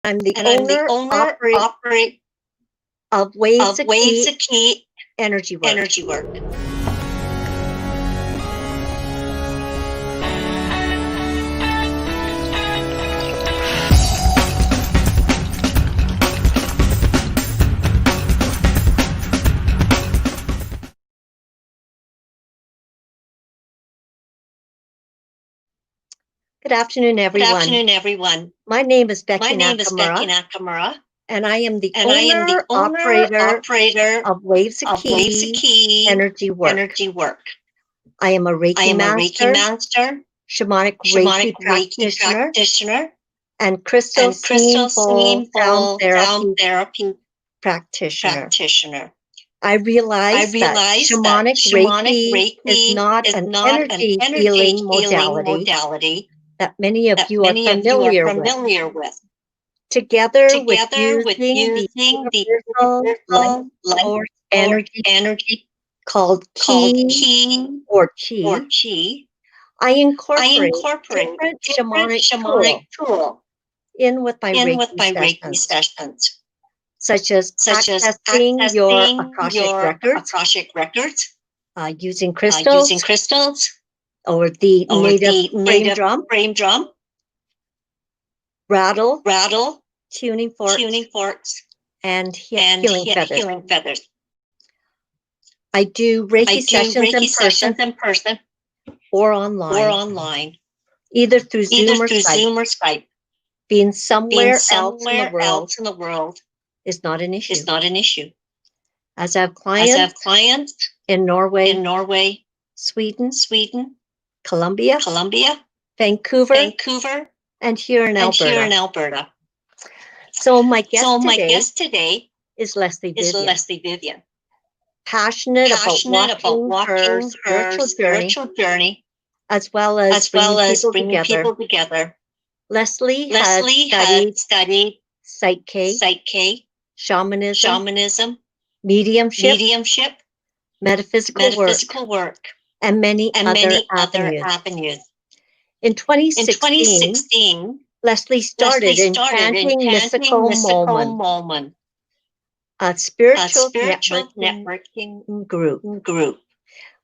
I'm the and I'm the owner, owner, operate of of wavesofki wavesofki energy work. energy work. Good afternoon, Good everyone. afternoon, everyone. My name is Becky My name is Becky Nakamura, Nakamura, and I am the and I am the owner, owner, operator operator of of wavesofki wavesofki energy work. energy work. I am a I Reiki am a Reiki master, master, shamanic shamanic Reiki Reiki practitioner, and crystal and crystal sound sound therapy therapy practitioner. practitioner. I I realize that realize that shamanic shamanic Reiki is Reiki not is an not an energy energy healing healing modality that many of that you are many of you are familiar with. familiar with. Together with Together with using the using the universal life universal life force force energy energy called called ki ki or or chi, chi, I I incorporate incorporate different different shamanic shamanic tools tools in with my in with Reiki my Reiki sessions, sessions, such as such as accessing your accessing Akashic your records, Akashic records, using using crystals crystals or the or native the frame native drum, frame drum, rattle, rattle, tuning forks, tuning forks, and and healing feathers. healing feathers. I do I Reiki do sessions Reiki in person sessions in person or or online, online, either through either Zoom or through Skype. Zoom or Skype. Being Being somewhere else in the somewhere world else in the world is not an issue. is not an issue. As I have As I have clients clients in Norway, in Norway, Sweden, Sweden, Colombia, Colombia, Vancouver, Vancouver, and here in and here in Alberta. Alberta. So my guest So my today guest today is Leslie is Vivian, Leslie Vivian, passionate about walking her spiritual journey spiritual journey, as well as as well bringing as people bringing together. people together. Leslie has Leslie had studied Psyche, Psyche, shamanism, shamanism, mediumship, mediumship, metaphysical work, metaphysical work, and many and other many other avenues. avenues. In In 2016, 2016, Leslie started Leslie started Enchanting Mystical Mystical Moment, Moment, a a spiritual spiritual networking networking group. group.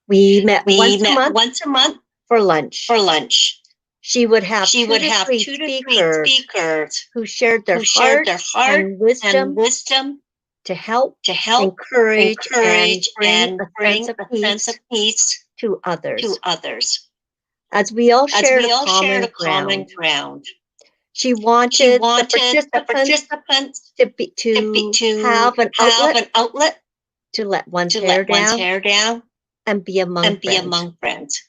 We met We once a met month once a month for lunch. for lunch. She would have She two would to have three 2 to 3 speakers speakers who shared their who shared their heart heart and wisdom and wisdom to help, to help, encourage, and encourage, bring and a bring sense of a sense of peace peace to others. to others. As we all As shared we a all shared common a common ground, ground, she she wanted the wanted the participants participants to have an have outlet an outlet to let one's to hair let one's down hair down and be among and be friends. among friends.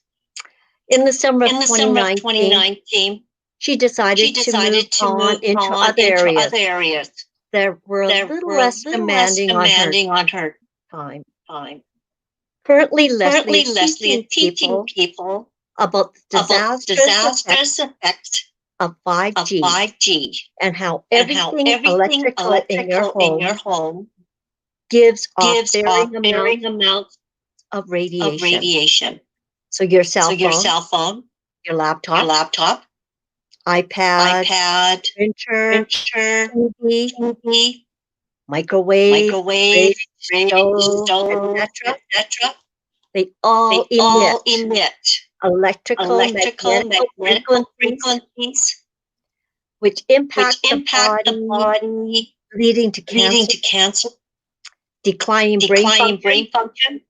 In the summer of In the summer of 2019, 2019, she she decided to move decided to on move into on other into areas other areas that were a that little were a less little less demanding demanding on her time. time. Currently, Leslie Currently, is Leslie is teaching teaching people people about the about disastrous effects effects of of 5G 5G and how and how everything everything electrical in your electrical home gives off gives varying off amounts varying amounts of of radiation. radiation. So your So cell your phone, cell phone, your your laptop, laptop, iPad, iPad, printer, printer, TV, TV, microwave, microwave, fridge, stove, stove, etc. etc. They all They all emit electrical electrical magnetical magnetical frequencies frequencies which which impact the impact the body, body, leading to leading cancer, to cancer, declining brain declining function, brain function,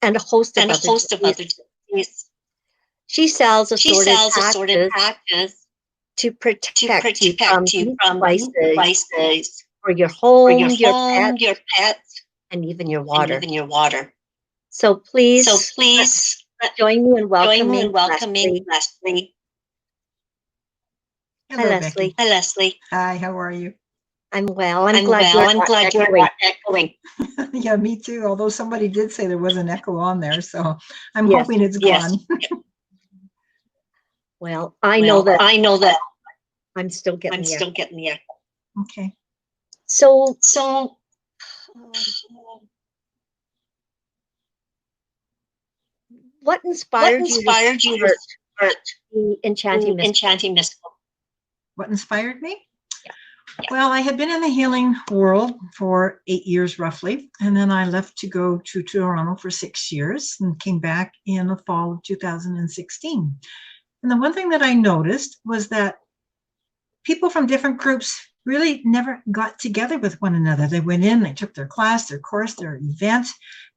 and a host of and a other host of other diseases. diseases. She sells She assorted sells assorted patches patches to to protect you from protect you these from these devices devices for your for your home, your home, pets, your pets, and even your and water. even your water. So So please please join me in join me welcoming in welcoming Leslie. Leslie. Hi, Hello, Leslie. Becky. Hi, Leslie. Hi, how are you? I'm well. I'm I'm glad well. you're I'm not glad you're echoing. not echoing. Yeah, me too. Although somebody did say there was an echo on there, so I'm Yes. hoping it's Yes. gone. Well, I know Well, that I know that I'm still getting I'm the still echo. getting the echo. Okay. So So, what what inspired you to inspired you to start start the Enchanting Mystical? Enchanting Mystical? What inspired me? Yeah. Well, I had been in the healing world for 8 years roughly, and then I left to go to Toronto for 6 years and came back in the fall of 2016. And the one thing that I noticed was that people from different groups really never got together with one another. They went in, they took their class, their course, their event,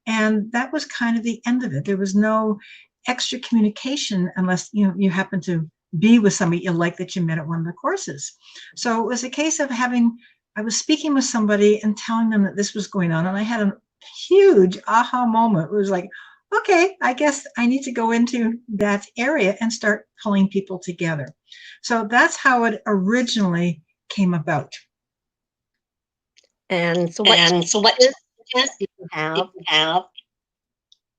and that was kind of the end of it. There was no extra communication unless you happen to be with somebody you like that you met at one of the courses. So it was a case of I was speaking with somebody and telling them that this was going on, and I had a huge aha moment. It was like, okay, I guess I need to go into that area and start pulling people together. So that's how it originally came about. And so what what challenges challenges do you have?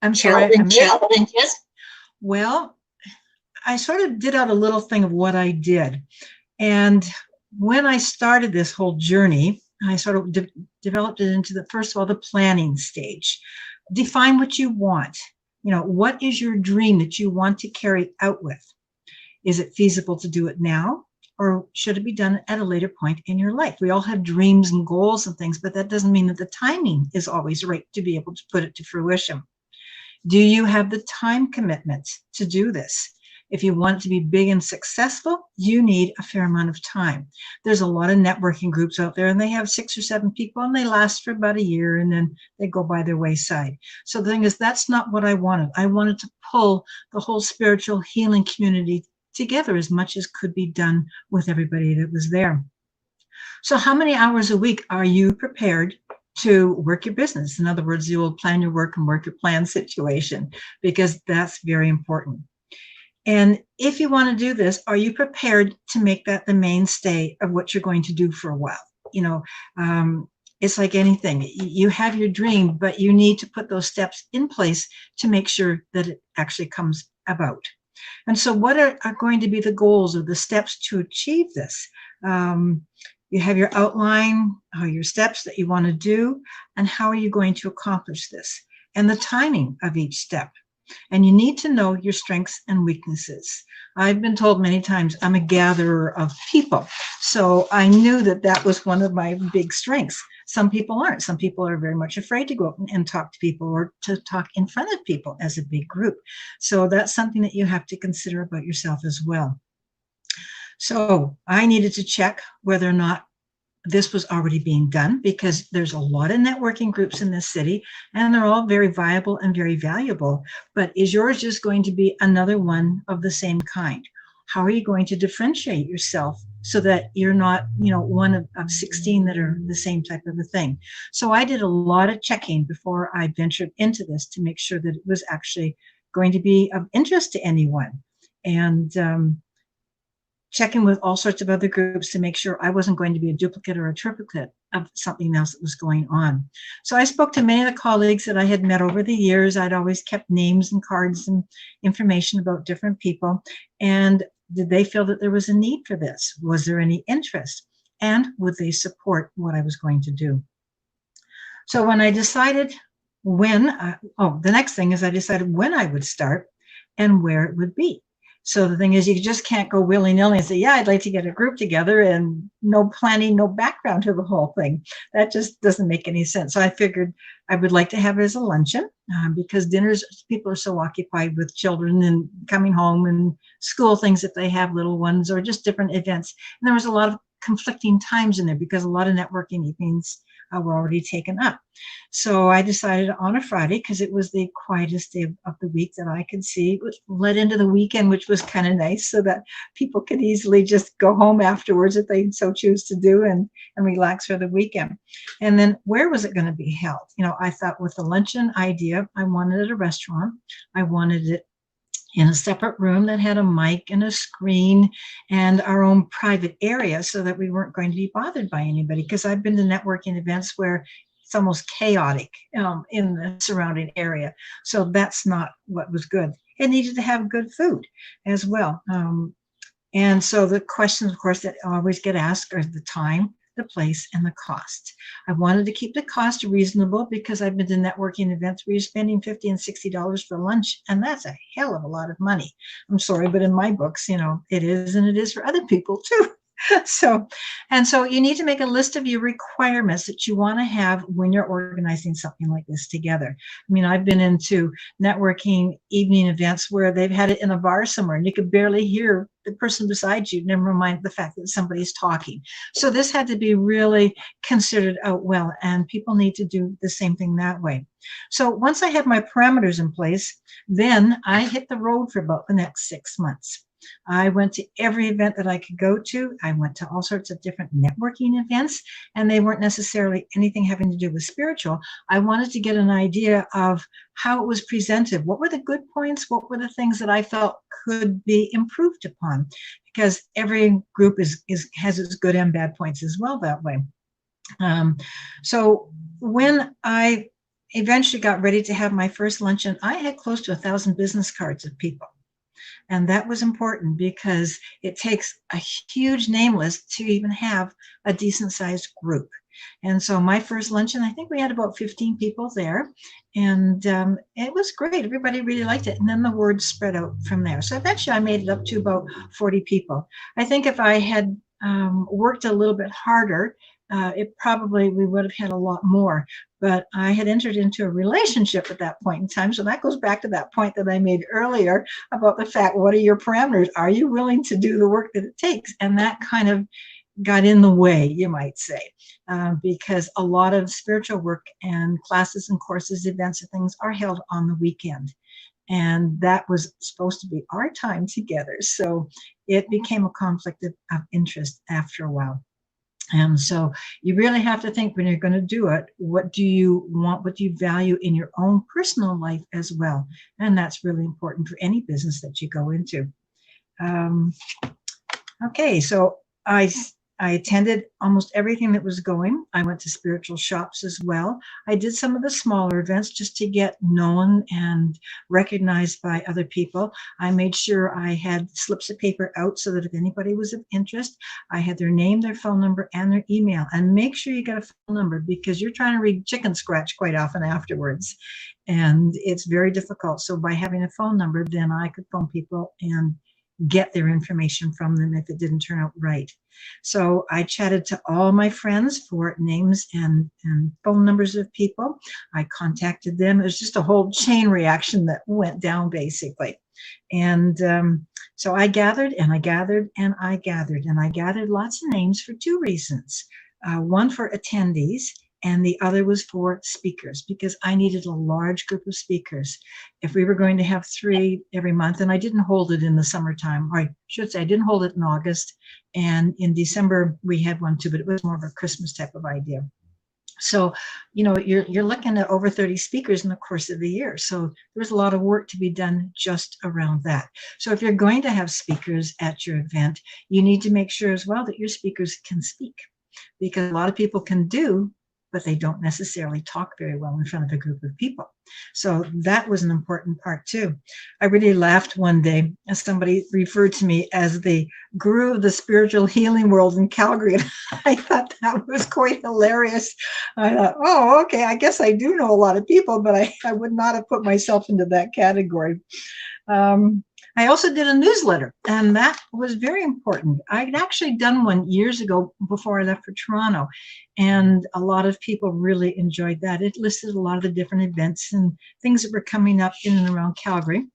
I'm sorry. Challenges? Well, I sort of did out a little thing of what I did. And when I started this whole journey, I sort of developed it into first of all, the planning stage. Define what you want. What is your dream that you want to carry out with? Is it feasible to do it now? Or should it be done at a later point in your life? We all have dreams and goals and things, but that doesn't mean that the timing is always right to be able to put it to fruition. Do you have the time commitment to do this? If you want it to be big and successful, you need a fair amount of time. There's a lot of networking groups out there, and they have 6 or 7 people, and they last for about a year, and then they go by their wayside. So the thing is, that's not what I wanted. I wanted to pull the whole spiritual healing community together as much as could be done with everybody that was there. So how many hours a week are you prepared to work your business? In other words, you will plan your work and work your plan situation, because that's very important. And if you want to do this, are you prepared to make that the mainstay of what you're going to do for a while? It's like anything. You have your dream, but you need to put those steps in place to make sure that it actually comes about. And so what are going to be the goals or the steps to achieve this? You have your outline, your steps that you want to do, and how are you going to accomplish this, and the timing of each step. And you need to know your strengths and weaknesses. I've been told many times I'm a gatherer of people. So I knew that that was one of my big strengths. Some people aren't. Some people are very much afraid to go out and talk to people or to talk in front of people as a big group. So that's something that you have to consider about yourself as well. So I needed to check whether or not this was already being done, because there's a lot of networking groups in this city, and they're all very viable and very valuable. But is yours just going to be another one of the same kind? How are you going to differentiate yourself so that you're not, one of 16 that are the same type of a thing? So I did a lot of checking before I ventured into this to make sure that it was actually going to be of interest to anyone. And checking with all sorts of other groups to make sure I wasn't going to be a duplicate or a triplicate of something else that was going on. So I spoke to many of the colleagues that I had met over the years. I'd always kept names and cards and information about different people. And did they feel that there was a need for this? Was there any interest? And would they support what I was going to do? So when I decided the next thing is I decided when I would start and where it would be. So the thing is, you just can't go willy-nilly and say, yeah, I'd like to get a group together, and no planning, no background to the whole thing. That just doesn't make any sense. So I figured I would like to have it as a luncheon, because dinners, people are so occupied with children and coming home and school things if they have little ones, or just different events. And there was a lot of conflicting times in there because a lot of networking evenings were already taken up. So I decided on a Friday, because it was the quietest day of the week that I could see. It was led into the weekend, which was kind of nice, so that people could easily just go home afterwards if they so choose to do, and relax for the weekend. And then where was it going to be held? I thought with the luncheon idea, I wanted it at a restaurant. I wanted it in a separate room that had a mic and a screen and our own private area, so that we weren't going to be bothered by anybody. Because I've been to networking events where it's almost chaotic in the surrounding area. So that's not what was good. It needed to have good food as well. And so the questions, of course, that always get asked are the time, the place, and the cost. I wanted to keep the cost reasonable, because I've been to networking events where you're spending $50 and $60 for lunch, and that's a hell of a lot of money. I'm sorry, but in my books, it is, and it is for other people too. So, and so you need to make a list of your requirements that you want to have when you're organizing something like this together. I mean, I've been into networking evening events where they've had it in a bar somewhere and you could barely hear the person beside you, never mind the fact that somebody's talking. So this had to be really considered out well, and people need to do the same thing that way. So once I had my parameters in place, then I hit the road for about the next 6 months. I went to every event that I could go to. I went to all sorts of different networking events, and they weren't necessarily anything having to do with spiritual. I wanted to get an idea of how it was presented. What were the good points? What were the things that I felt could be improved upon? Because every group has its good and bad points as well that way. So when I eventually got ready to have my first luncheon, I had close to 1,000 business cards of people. And that was important because it takes a huge name list to even have a decent sized group. And so my first luncheon, I think we had about 15 people there, and it was great. Everybody really liked it. And then the word spread out from there. So eventually I made it up to about 40 people. I think if I had worked a little bit harder, we would have had a lot more. But I had entered into a relationship at that point in time. So that goes back to that point that I made earlier about the fact, what are your parameters? Are you willing to do the work that it takes? And that kind of got in the way, you might say, because a lot of spiritual work and classes and courses, events and things are held on the weekend. And that was supposed to be our time together. So it became a conflict of interest after a while. And so you really have to think when you're going to do it, what do you want, what do you value in your own personal life as well? And that's really important for any business that you go into. Okay, so I attended almost everything that was going. I went to spiritual shops as well. I did some of the smaller events just to get known and recognized by other people. I made sure I had slips of paper out so that if anybody was of interest, I had their name, their phone number, and their email. And make sure you get a phone number because you're trying to read chicken scratch quite often afterwards. And it's very difficult. So by having a phone number, then I could phone people and get their information from them if it didn't turn out right. So I chatted to all my friends for names and phone numbers of people. I contacted them. It was just a whole chain reaction that went down basically. And so I gathered and I gathered and I gathered and I gathered lots of names for two reasons. One for attendees, and the other was for speakers because I needed a large group of speakers. If we were going to have 3 every month, and I didn't hold it in the summertime, or I should say I didn't hold it in August, and in December we had one too, but it was more of a Christmas type of idea. So, you know, you're looking at over 30 speakers in the course of the year. So there's a lot of work to be done just around that. So if you're going to have speakers at your event, you need to make sure as well that your speakers can speak, because a lot of people can do, but they don't necessarily talk very well in front of a group of people. So that was an important part too. I really laughed one day as somebody referred to me as the guru of the spiritual healing world in Calgary. And I thought that was quite hilarious. I thought, oh, okay, I guess I do know a lot of people, but I would not have put myself into that category. I also did a newsletter, and that was very important. I'd actually done one years ago before I left for Toronto, and a lot of people really enjoyed that. It listed a lot of the different events and things that were coming up in and around Calgary.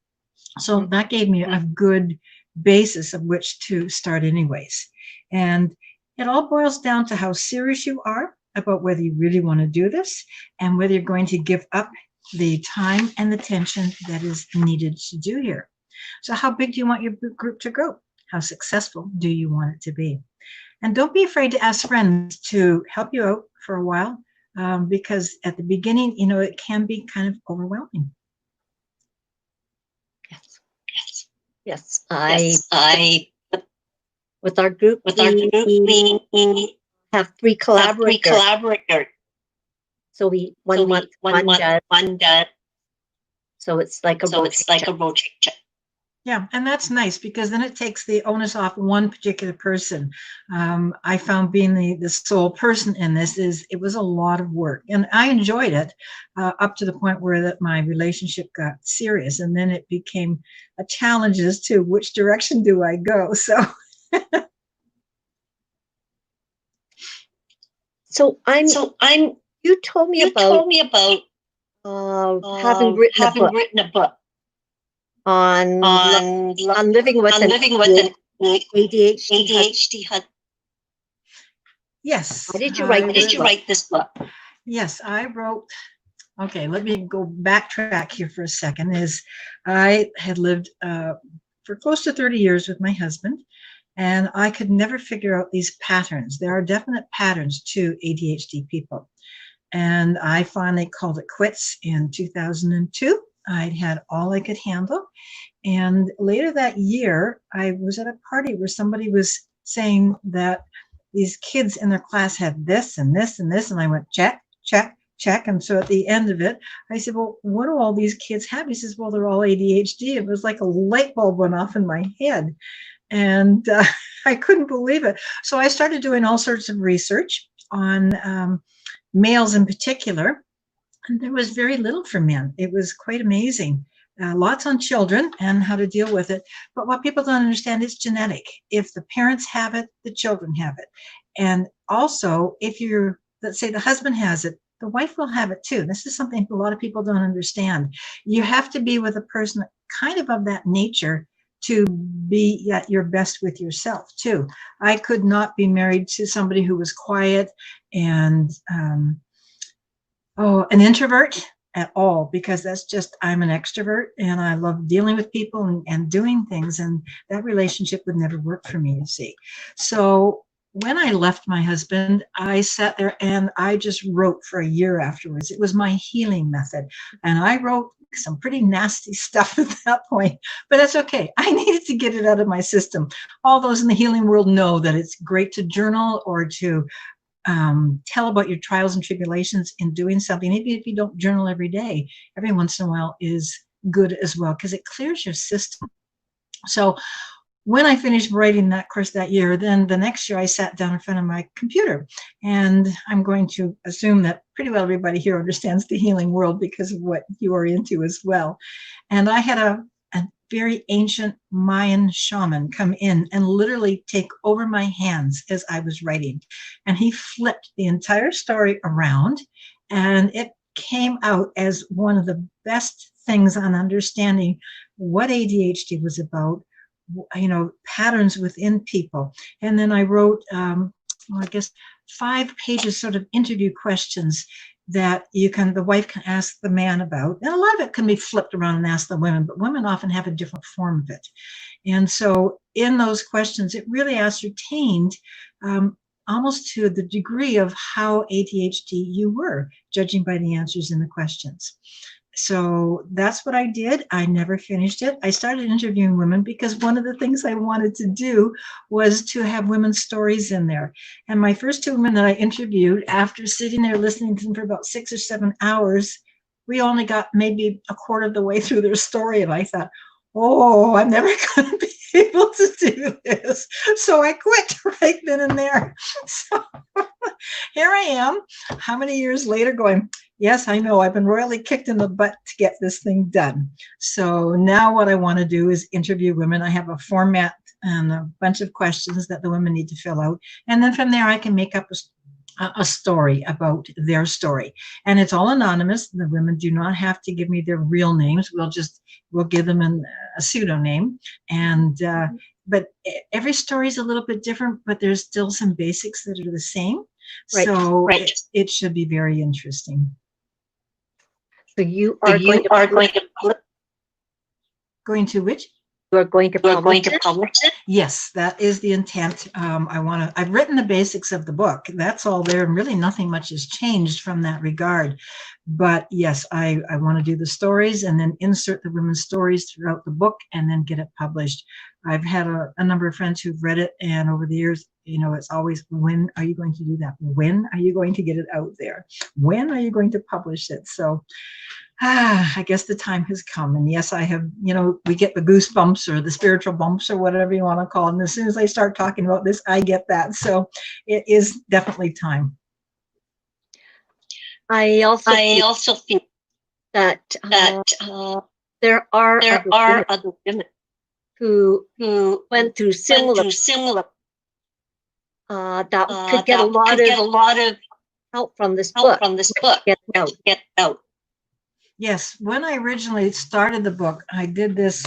So that gave me a good basis of which to start anyways. And it all boils down to how serious you are about whether you really want to do this and whether you're going to give up the time and the attention that is needed to do here. So how big do you want your group to grow? How successful do you want it to be? And don't be afraid to ask friends to help you out for a while, because at the beginning, you know, it can be kind of overwhelming. Yes. I With our group, we have 3 collaborators. So we one month, one does. So it's like a rotation. Yeah, and that's nice because then it takes the onus off one particular person. I found being the sole person in this it was a lot of work, and I enjoyed it up to the point where that my relationship got serious, and then it became a challenge as to which direction do I go. So So you told me about having written a book on living with an ADHD. Yes. Why did you write this book? Yes, I wrote. Okay, let me go backtrack here for a second. I had lived for close to 30 years with my husband, and I could never figure out these patterns. There are definite patterns to ADHD people. And I finally called it quits in 2002. I'd had all I could handle. And later that year, I was at a party where somebody was saying that these kids in their class had this and this and this. And I went, check, check, check. And so at the end of it, I said, well, what do all these kids have? He says, well, they're all ADHD. It was like a light bulb went off in my head. And I couldn't believe it. So I started doing all sorts of research on males in particular. And there was very little for men. It was quite amazing. Lots on children and how to deal with it. But what people don't understand is genetic. If the parents have it, the children have it. And also, if let's say the husband has it, the wife will have it too. This is something a lot of people don't understand. You have to be with a person kind of that nature to be at your best with yourself too. I could not be married to somebody who was quiet and an introvert at all, because that's just, I'm an extrovert and I love dealing with people and doing things, and that relationship would never work for me, you see. So when I left my husband, I sat there and I just wrote for a year afterwards. It was my healing method. And I wrote some pretty nasty stuff at that point, but that's okay. I needed to get it out of my system. All those in the healing world know that it's great to journal or to tell about your trials and tribulations in doing something. Even if you don't journal every day, every once in a while is good as well, because it clears your system. So when I finished writing that course that year, then the next year I sat down in front of my computer, and I'm going to assume that pretty well everybody here understands the healing world because of what you are into as well. And I had a very ancient Mayan shaman come in and literally take over my hands as I was writing. And he flipped the entire story around, and it came out as one of the best things on understanding what ADHD was about, patterns within people. And then I wrote, 5 pages sort of interview questions that the wife can ask the man about. And a lot of it can be flipped around and asked the women, but women often have a different form of it. And so in those questions, it really ascertained almost to the degree of how ADHD you were, judging by the answers in the questions. So that's what I did. I never finished it. I started interviewing women because one of the things I wanted to do was to have women's stories in there. And my first 2 women that I interviewed, after sitting there listening to them for about 6 or 7 hours, we only got maybe a quarter of the way through their story. And I thought, oh, I'm never going to be able to do this. So I quit right then and there. So here I am, how many years later, going, yes, I know, I've been royally kicked in the butt to get this thing done. So now what I want to do is interview women. I have a format and a bunch of questions that the women need to fill out. And then from there, I can make up a story about their story. And it's all anonymous. The women do not have to give me their real names. We'll give them a pseudonym. And but every story is a little bit different, but there's still some basics that are the same. Right. So it should be very interesting. So you are going to which? You are going to publish it? Yes, that is the intent. I've written the basics of the book. That's all there, and really nothing much has changed from that regard. But yes, I want to do the stories and then insert the women's stories throughout the book and then get it published. I've had a number of friends who've read it, and over the years, it's always, when are you going to do that? When are you going to get it out there? When are you going to publish it? So I guess the time has come. And yes, I have, we get the goosebumps or the spiritual bumps or whatever you want to call it. And as soon as I start talking about this, I get that. So it is definitely time. I also feel that there are other women who went through similar that could get a lot of help from this Help book. from this book. Get out. Yes, when I originally started the book, I did this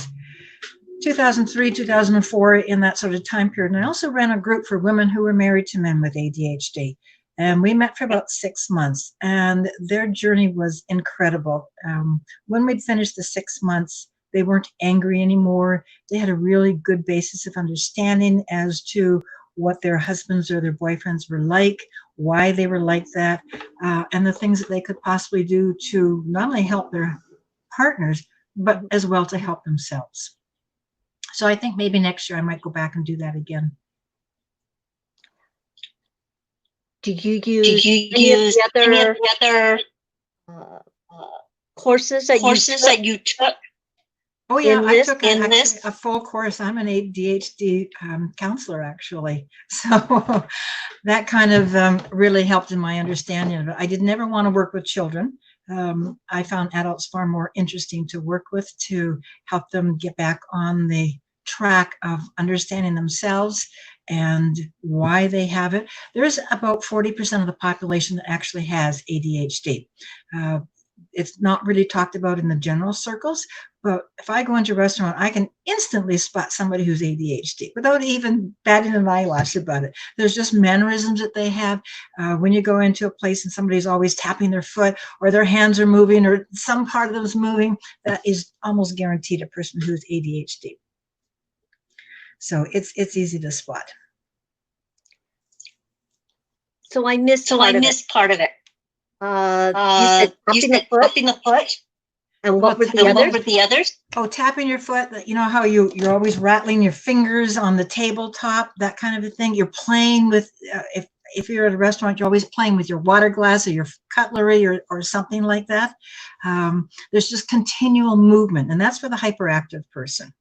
2003, 2004, in that sort of time period. And I also ran a group for women who were married to men with ADHD. And we met for about 6 months, and their journey was incredible. When we'd finished the 6 months, they weren't angry anymore. They had a really good basis of understanding as to what their husbands or their boyfriends were like, why they were like that, and the things that they could possibly do to not only help their partners, but as well to help themselves. So I think maybe next year I might go back and do that again. Did you Did use you any of use the any of other the other courses that courses that you took? Oh yeah, in I this- took in actually this? a full course. I'm an ADHD counselor, actually. So that kind of really helped in my understanding of it. I did never want to work with children. I found adults far more interesting to work with, to help them get back on the track of understanding themselves and why they have it. There's about 40% of the population that actually has ADHD. It's not really talked about in the general circles, but if I go into a restaurant, I can instantly spot somebody who's ADHD without even batting an eyelash about it. There's just mannerisms that they have. When you go into a place and somebody's always tapping their foot, or their hands are moving, or some part of them is moving, that is almost guaranteed a person who's ADHD. So it's easy to spot. So I missed part of it. you said tapping the foot, and what were the And what others? were the others? Oh, tapping your foot, you know how you're always rattling your fingers on the tabletop, that kind of a thing. You're playing with, if you're at a restaurant, you're always playing with your water glass or your cutlery or something like that. There's just continual movement, and that's for the hyperactive person.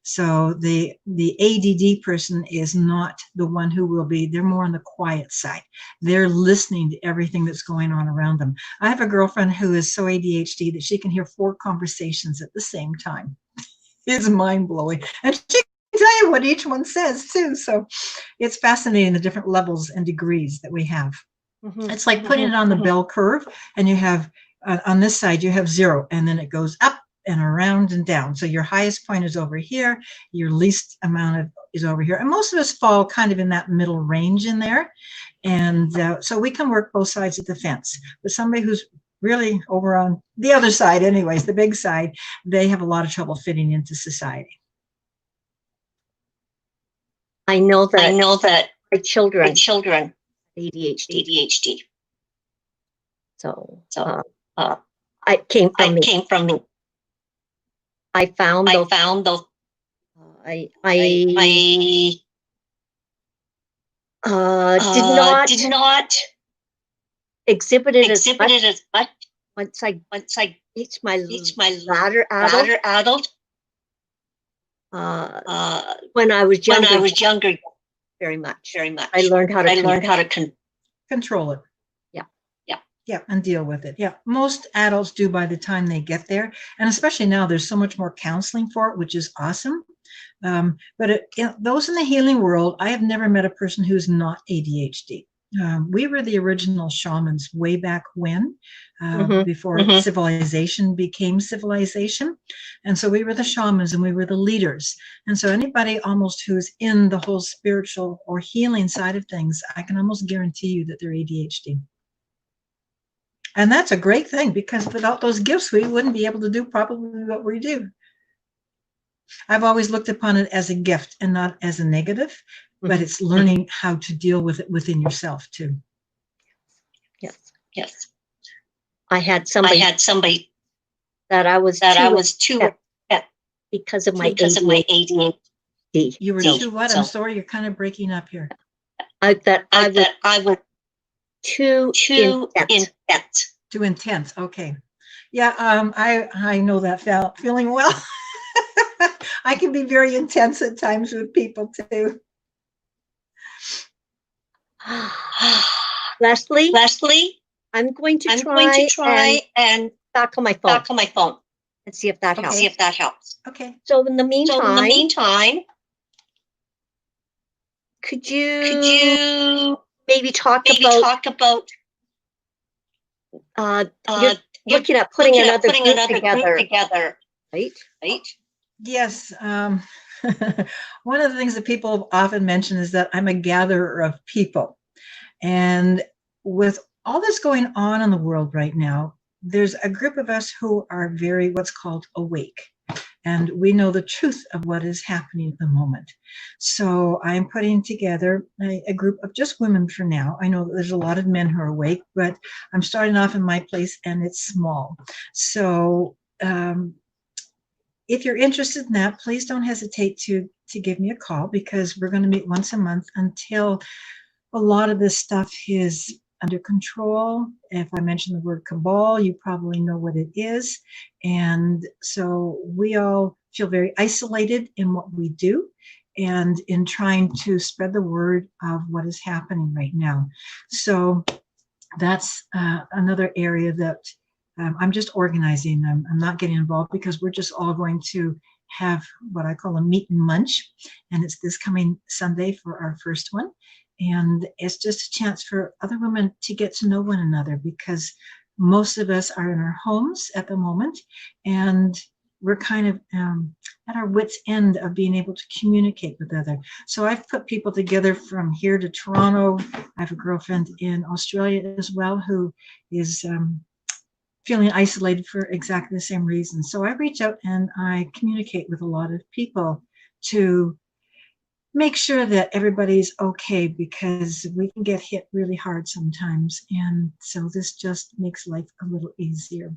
So the ADD person is not the one who will be, they're more on the quiet side. They're listening to everything that's going on around them. I have a girlfriend who is so ADHD that she can hear 4 conversations at the same time. It's mind-blowing. And she can tell you what each one says too. So it's fascinating, the different levels and degrees that we have. It's like putting it on the bell curve, and you have, on this side, you have 0, and then it goes up and around and down. So your highest point is over here, your least amount of is over here. And most of us fall kind of in that middle range in there. And so we can work both sides of the fence. But somebody who's really over on the other side anyways, the big side, they have a lot of trouble fitting into society. I know that my children ADHD. So it came from me. I found those. I did not exhibit it as much once I reached my latter adult. When I was younger, very much. I learned how to Control it. Yeah, and deal with it. Yeah, most adults do by the time they get there. And especially now, there's so much more counseling for it, which is awesome. But those in the healing world, I have never met a person who's not ADHD. We were the original shamans way back when, before civilization became civilization. And so we were the shamans, and we were the leaders. And so anybody almost who's in the whole spiritual or healing side of things, I can almost guarantee you that they're ADHD. And that's a great thing, because without those gifts, we wouldn't be able to do probably what we do. I've always looked upon it as a gift and not as a negative, but it's learning how to deal with it within yourself too. Yes. I had somebody that I was too upset because of my ADHD. You were too what? I'm sorry, you're kind of breaking up here. I was too intense. Too intense. Okay. Yeah, I know that feeling well. I can be very intense at times with people too. Leslie, I'm going to try and back on my phone and see if that helps. Okay. So in the meantime, could you maybe talk about You're looking at putting another group together, right? Yes. One of the things that people often mention is that I'm a gatherer of people. And with all this going on in the world right now, there's a group of us who are very what's called awake. And we know the truth of what is happening at the moment. So I'm putting together a group of just women for now. I know that there's a lot of men who are awake, but I'm starting off in my place and it's small. So if you're interested in that, please don't hesitate to give me a call, because we're going to meet once a month until a lot of this stuff is under control. If I mention the word cabal, you probably know what it is. And so we all feel very isolated in what we do and in trying to spread the word of what is happening right now. So that's another area that I'm just organizing. I'm not getting involved because we're just all going to have what I call a meet and munch. And it's this coming Sunday for our first one. And it's just a chance for other women to get to know one another, because most of us are in our homes at the moment, and we're kind of at our wits' end of being able to communicate with others. So I've put people together from here to Toronto. I have a girlfriend in Australia as well who is feeling isolated for exactly the same reason. So I reach out and I communicate with a lot of people to make sure that everybody's okay, because we can get hit really hard sometimes. And so this just makes life a little easier.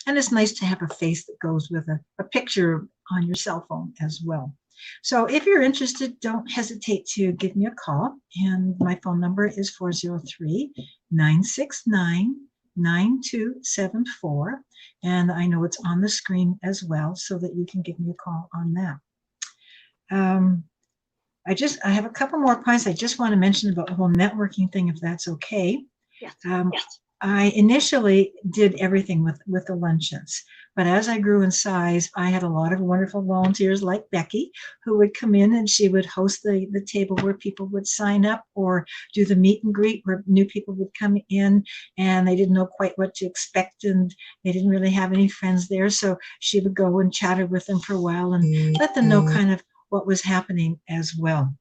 And it's nice to have a face that goes with a picture on your cell phone as well. So if you're interested, don't hesitate to give me a call. And my phone number is 403-969-9274. And I know it's on the screen as well, so that you can give me a call on that. I have a couple more points I just want to mention about the whole networking thing, if that's okay. Yes. Yes. I initially did everything with the luncheons, but as I grew in size, I had a lot of wonderful volunteers like Becky who would come in, and she would host the table where people would sign up, or do the meet and greet where new people would come in and they didn't know quite what to expect, and they didn't really have any friends there. So she would go and chatter with them for a while and let them know kind of what was happening as well.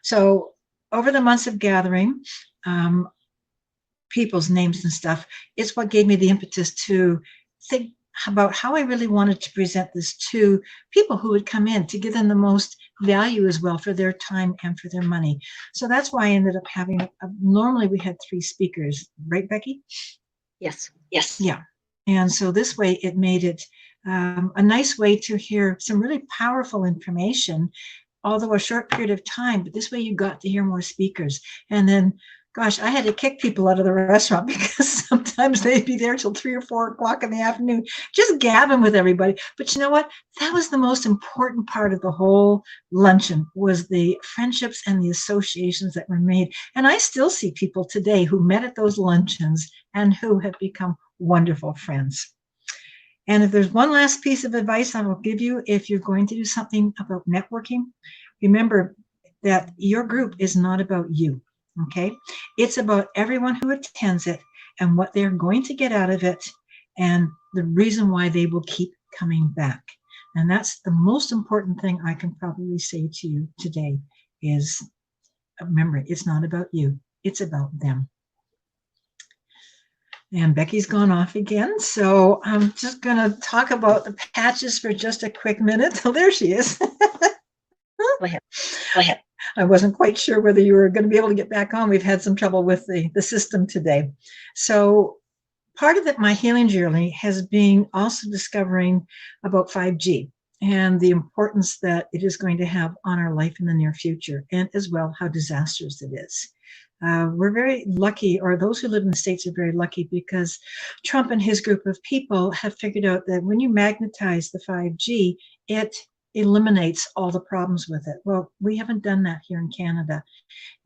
So over the months of gathering people's names and stuff, it's what gave me the impetus to think about how I really wanted to present this to people who would come in, to give them the most value as well for their time and for their money. So that's why I ended up having, normally we had 3 speakers, right, Becky? Yes. Yes. Yeah. And so this way it made it a nice way to hear some really powerful information, although a short period of time, but this way you got to hear more speakers. And then, gosh, I had to kick people out of the restaurant because sometimes they'd be there till 3 or 4 o'clock in the afternoon, just gabbing with everybody. But you know what? That was the most important part of the whole luncheon, was the friendships and the associations that were made. And I still see people today who met at those luncheons and who have become wonderful friends. And if there's one last piece of advice I will give you, if you're going to do something about networking, remember that your group is not about you, okay? It's about everyone who attends it and what they're going to get out of it and the reason why they will keep coming back. And that's the most important thing I can probably say to you today is, remember, it's not about you, it's about them. And Becky's gone off again, so I'm just going to talk about the patches for just a quick minute. Oh, there she is. Go ahead. Go ahead. I wasn't quite sure whether you were going to be able to get back on. We've had some trouble with the system today. So part of it, my healing journey, has been also discovering about 5G and the importance that it is going to have on our life in the near future, and as well how disastrous it is. We're very lucky, or those who live in the States are very lucky, because Trump and his group of people have figured out that when you magnetize the 5G, it eliminates all the problems with it. Well, we haven't done that here in Canada,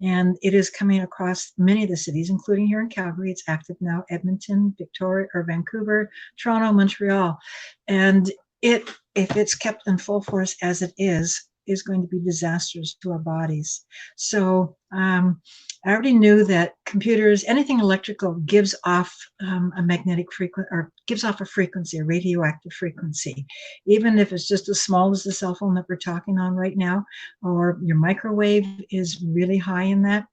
and it is coming across many of the cities, including here in Calgary. It's active now, Edmonton, Victoria, or Vancouver, Toronto, Montreal. And if it's kept in full force as it is, is going to be disastrous to our bodies. So I already knew that computers, anything electrical, gives off a magnetic frequency, or gives off a frequency, a radioactive frequency, even if it's just as small as the cell phone that we're talking on right now, or your microwave is really high in that.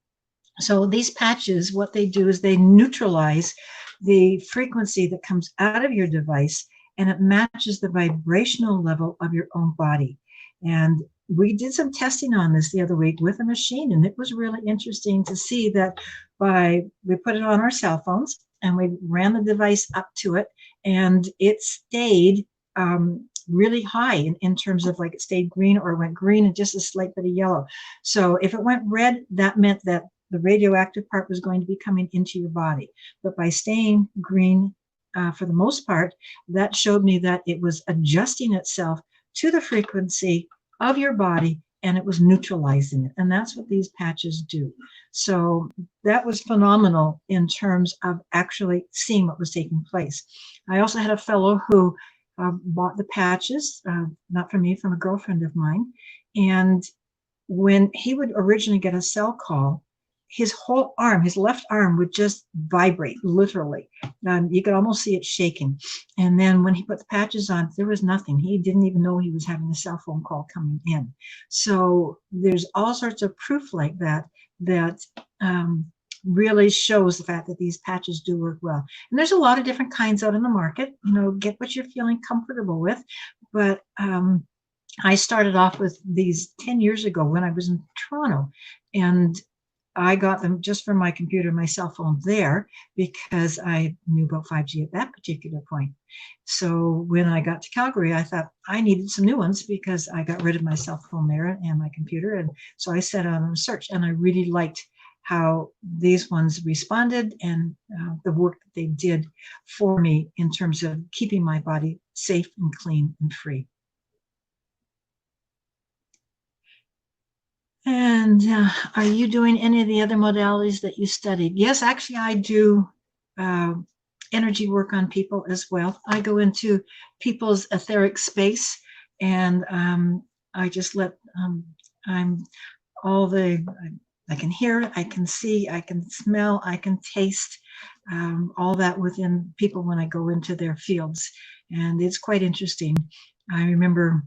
So these patches, what they do is they neutralize the frequency that comes out of your device, and it matches the vibrational level of your own body. And we did some testing on this the other week with a machine, and it was really interesting to see that we put it on our cell phones and we ran the device up to it, and it stayed really high in terms of, like, it stayed green, or it went green and just a slight bit of yellow. So if it went red, that meant that the radioactive part was going to be coming into your body. But by staying green, for the most part, that showed me that it was adjusting itself to the frequency of your body, and it was neutralizing it. And that's what these patches do. So that was phenomenal in terms of actually seeing what was taking place. I also had a fellow who bought the patches, not from me, from a girlfriend of mine. And when he would originally get a cell call, his whole arm, his left arm, would just vibrate, literally. You could almost see it shaking. And then when he put the patches on, there was nothing. He didn't even know he was having a cell phone call coming in. So there's all sorts of proof like that really shows the fact that these patches do work well. And there's a lot of different kinds out in the market. Get what you're feeling comfortable with. But I started off with these 10 years ago when I was in Toronto, and I got them just for my computer, my cell phone there, because I knew about 5G at that particular point. So when I got to Calgary, I thought I needed some new ones because I got rid of my cell phone there and my computer. And so I set out on a search, and I really liked how these ones responded, and the work that they did for me in terms of keeping my body safe and clean and free. And are you doing any of the other modalities that you studied? Yes, actually, I do energy work on people as well. I go into people's etheric space, and I just let I can hear, I can see, I can smell, I can taste, all that within people when I go into their fields. And it's quite interesting. I remember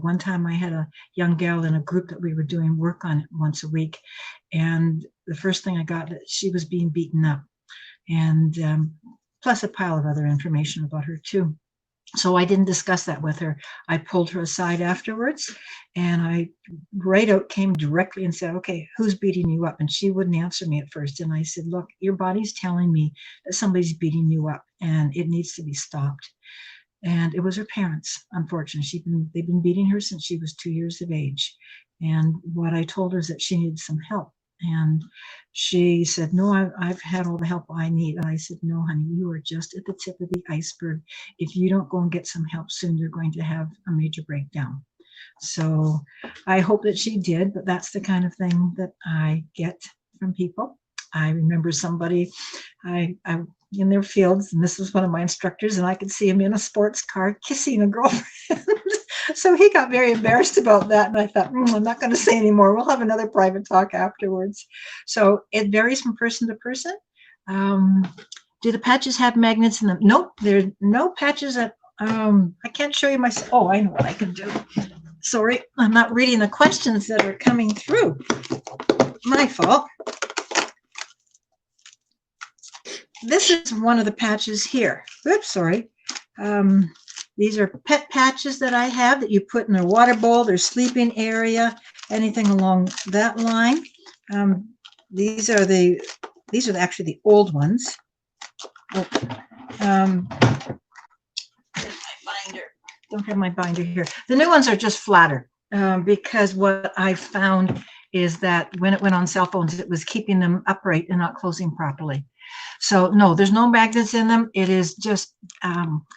one time I had a young gal in a group that we were doing work on once a week. And the first thing I got, that she was being beaten up. And plus a pile of other information about her too. So I didn't discuss that with her. I pulled her aside afterwards, and I right out came directly and said, okay, who's beating you up? And she wouldn't answer me at first. And I said, look, your body's telling me that somebody's beating you up, and it needs to be stopped. And it was her parents, unfortunately. They've been beating her since she was 2 years of age. And what I told her is that she needed some help. And she said, no, I've had all the help I need. And I said, no, honey, you are just at the tip of the iceberg. If you don't go and get some help soon, you're going to have a major breakdown. So I hope that she did, but that's the kind of thing that I get from people. I remember somebody, I in their fields, and this was one of my instructors, and I could see him in a sports car kissing a girlfriend. So he got very embarrassed about that, and I thought, I'm not going to say anymore. We'll have another private talk afterwards. So it varies from person to person. Do the patches have magnets in them? Nope, there are no patches that, I can't show you my, oh, I know what I can do. Sorry, I'm not reading the questions that are coming through. My fault. This is one of the patches here. Oops, sorry. These are pet patches that I have that you put in a water bowl, their sleeping area, anything along that line. These are actually the old ones. Oh, my binder. Don't have my binder here. The new ones are just flatter, because what I found is that when it went on cell phones, it was keeping them upright and not closing properly. So no, there's no magnets in them. It is just,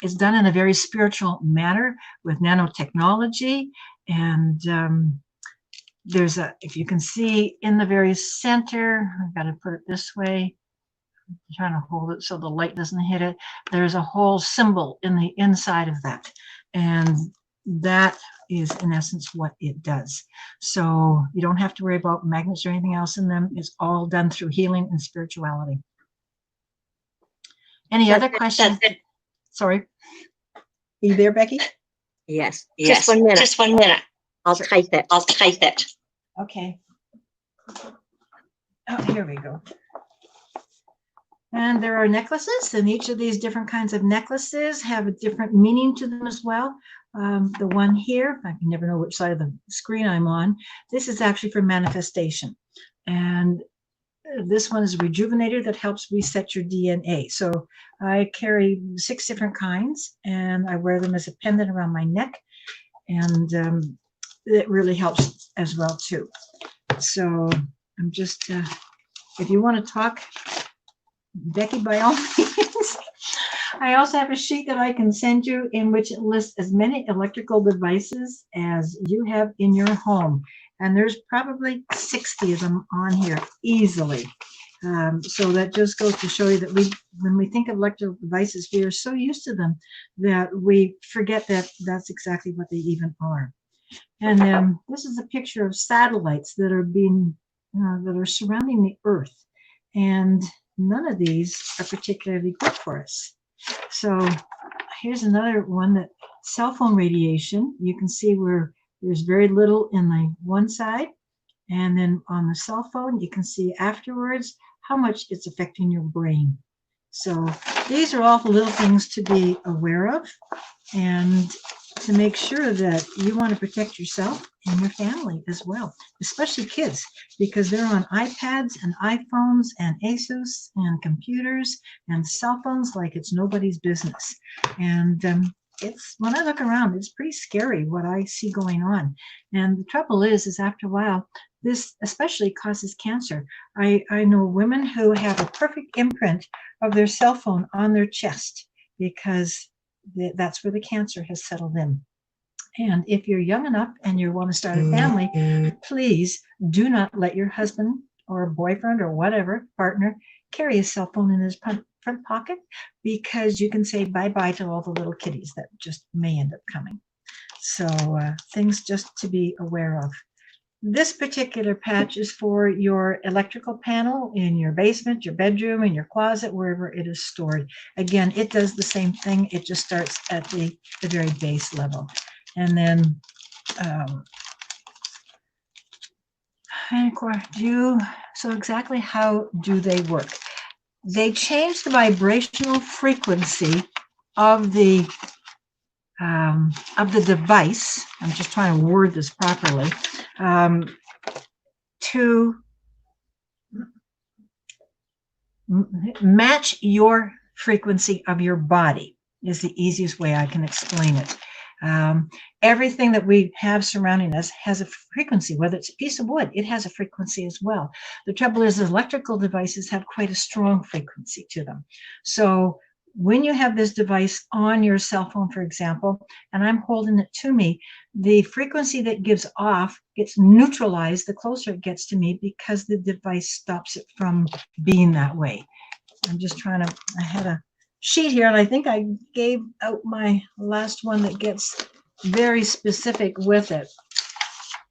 it's done in a very spiritual manner with nanotechnology. And there's if you can see in the very center, I've got to put it this way. I'm trying to hold it so the light doesn't hit it. There's a whole symbol in the inside of that. And that is in essence what it does. So you don't have to worry about magnets or anything else in them. It's all done through healing and spirituality. Any other questions? Sorry. Are you there, Becky? Yes. Yes. Just 1 minute. Just 1 minute. I'll type it. I'll type it. Okay. Oh, here we go. And there are necklaces, and each of these different kinds of necklaces have a different meaning to them as well. The one here, I can never know which side of the screen I'm on. This is actually for manifestation. And this one is a rejuvenator that helps reset your DNA. So I carry 6 different kinds, and I wear them as a pendant around my neck. And it really helps as well, too. So I'm just, if you want to talk, Becky, by all means. I also have a sheet that I can send you in which it lists as many electrical devices as you have in your home. And there's probably 60 of them on here easily. So that just goes to show you that when we think of electrical devices, we are so used to them that we forget that that's exactly what they even are. And then this is a picture of satellites that are that are surrounding the Earth. And none of these are particularly good for us. So here's another one, that cell phone radiation. You can see where there's very little in the one side, and then on the cell phone you can see afterwards how much it's affecting your brain. So these are all the little things to be aware of, and to make sure that you want to protect yourself and your family as well, especially kids, because they're on iPads and iPhones and Asus and computers and cell phones like it's nobody's business. And it's, when I look around, it's pretty scary what I see going on. And the trouble is after a while, this especially causes cancer. I know women who have a perfect imprint of their cell phone on their chest because that's where the cancer has settled in. And if you're young enough and you want to start a family, please do not let your husband or boyfriend or whatever partner carry a cell phone in his front pocket, because you can say bye-bye to all the little kitties that just may end up coming. So things just to be aware of. This particular patch is for your electrical panel in your basement, your bedroom, in your closet, wherever it is stored. Again, it does the same thing. It just starts at the very base level. And then, and of course, so exactly how do they work? They change the vibrational frequency of the device. I'm just trying to word this properly. To match your frequency of your body is the easiest way I can explain it. Everything that we have surrounding us has a frequency. Whether it's a piece of wood, it has a frequency as well. The trouble is electrical devices have quite a strong frequency to them. So when you have this device on your cell phone, for example, and I'm holding it to me, the frequency that gives off gets neutralized the closer it gets to me, because the device stops it from being that way. I'm just trying to, I had a sheet here, and I think I gave out my last one that gets very specific with it,